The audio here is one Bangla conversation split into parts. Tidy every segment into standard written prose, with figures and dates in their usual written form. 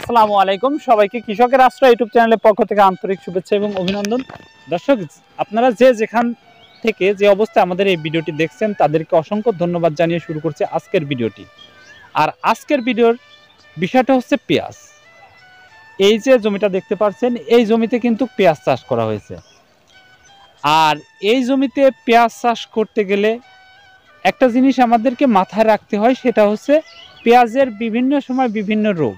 আসসালামু আলাইকুম সবাইকে কৃষকের আশ্রয় ইউটিউব চ্যানেলের পক্ষ থেকে আন্তরিক শুভেচ্ছা এবং অভিনন্দন। দর্শক, আপনারা যেখান থেকে যে অবস্থায় আমাদের এই ভিডিওটি দেখছেন তাদেরকে অসংখ্য ধন্যবাদ জানিয়ে শুরু করছে আজকের ভিডিওটি। আর আজকের ভিডিওর বিষয়টা হচ্ছে পেঁয়াজ। এই যে জমিটা দেখতে পাচ্ছেন, এই জমিতে কিন্তু পেঁয়াজ চাষ করা হয়েছে। আর এই জমিতে পেঁয়াজ চাষ করতে গেলে একটা জিনিস আমাদেরকে মাথায় রাখতে হয়, সেটা হচ্ছে পেঁয়াজের বিভিন্ন সময় বিভিন্ন রোগ।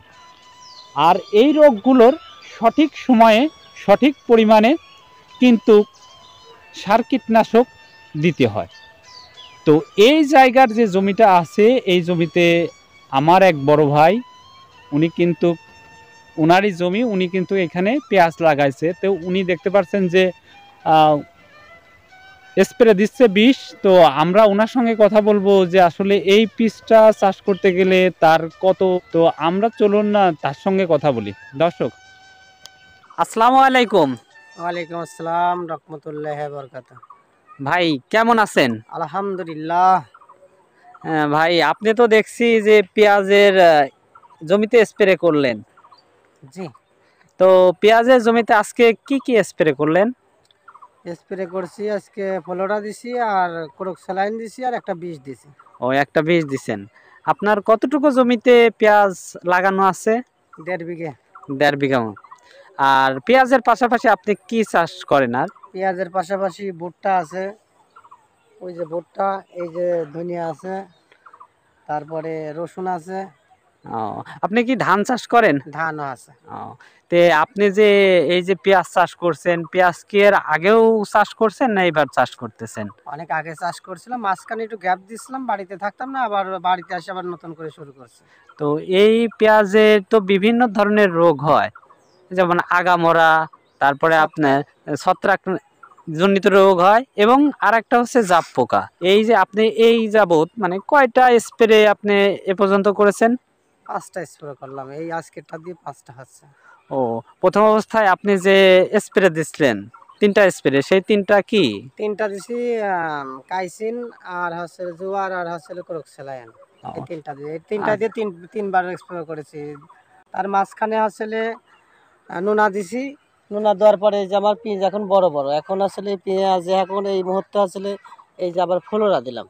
আর এই রোগগুলোর সঠিক সময়ে সঠিক পরিমাণে কিন্তু সার কীটনাশক দিতে হয়। তো এই জায়গার যে জমিটা আছে, এই জমিতে আমার এক বড় ভাই, উনি কিন্তু উনারই জমি, উনি কিন্তু এখানে পেঁয়াজ লাগাইছে। তো উনি দেখতে পাচ্ছেন যে স্প্রে দিচ্ছে বিষ। তো আমরা ওনার সঙ্গে কথা বলবো যে আসলে এই পিসটা চাষ করতে গেলে তার কত, তো আমরা চলুন না তার সঙ্গে কথা বলি। দর্শক, আসসালামু আলাইকুম। ওয়ালাইকুম আসসালাম রহমতুল্লাহি ওয়া বারাকাতুহু। ভাই কেমন আছেন? আলহামদুলিল্লাহ। ভাই, আপনি তো দেখছি যে পেঁয়াজের জমিতে স্প্রে করলেন। জি, তো পেঁয়াজের জমিতে আজকে কি কি স্প্রে করলেন? স্প্রে করছি আজকে ফ্লোরা দিছি আর ক্রোক স্যালাইন দিছি আর একটা বিষ দিছি। ও, একটা বীজ দিছেন। আপনার কতটুকু জমিতে পেঁয়াজ লাগানো আছে? 1.5 বিঘে। 1.5 বিঘা মতো। আর পেঁয়াজের পাশাপাশি আপনি কি চাষ করেন? আর পেঁয়াজের পাশাপাশি ভুট্টা আছে, ওই যে ভুট্টা, এই যে ধনিয়া আছে, তারপরে রসুন আছে। ও, আপনি কি ধান চাষ করেন? ধানও আছে। ও, তে আপনি যে এই যে পেঁয়াজ চাষ করছেন, পেঁয়াজ কি এর আগেও চাষ করছেন না এবার চাষ করতেছেন? অনেক আগে চাষ করছিলাম, মাঝখানে একটু গ্যাপ দিছিলাম, বাড়িতে থাকতাম না, আবার বাড়িতে এসে আবার নতুন করে শুরু করছি। তো এই পেঁয়াজের তো বিভিন্ন ধরনের রোগ হয়, যেমন আগামরা, তারপরে আপনার ছত্রাক জনিত রোগ হয়, এবং আরেকটা হচ্ছে জাপ পোকা। এই যে আপনি এই যাবত মানে কয়টা স্প্রে আপনি এ পর্যন্ত করেছেন? 5টা স্প্রে করলাম, এই আজকেরটা দিয়ে 5টা হচ্ছে। ও, প্রথম অবস্থায় আপনি যে স্প্রে দিছিলেন 3টা স্প্রে, সেই 3টা কি? 3টা দিছি কাইসিন, আর হচ্ছে জোয়ার, আর হচ্ছে ক্রোক স্যালাইন। এই 3টা দিয়ে, এই 3টা দিয়ে তিনবার স্প্রে করেছি। তার মাঝখানে আসলে নোনা দিছি। নোনা দেওয়ার পরে এই যে আমার পেঁয়াজ এখন বড় বড়, এখন আসলে পেঁয়াজ এখন এই মুহূর্তে আসলে এই যে আবার ফ্লোরা দিলাম,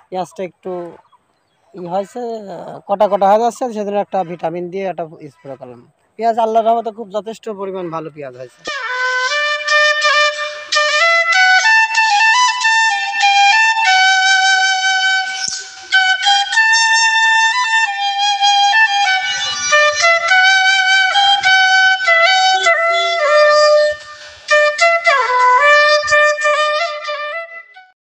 পেঁয়াজটা একটু হয়েছে, কটা কটা হয়ে যাচ্ছে, সেজন্য একটা ভিটামিন দিয়ে একটা স্প্রে করলাম। পেঁয়াজ আল্লাহর রহমতে খুব যথেষ্ট পরিমাণ ভালো পেঁয়াজ হয়েছে।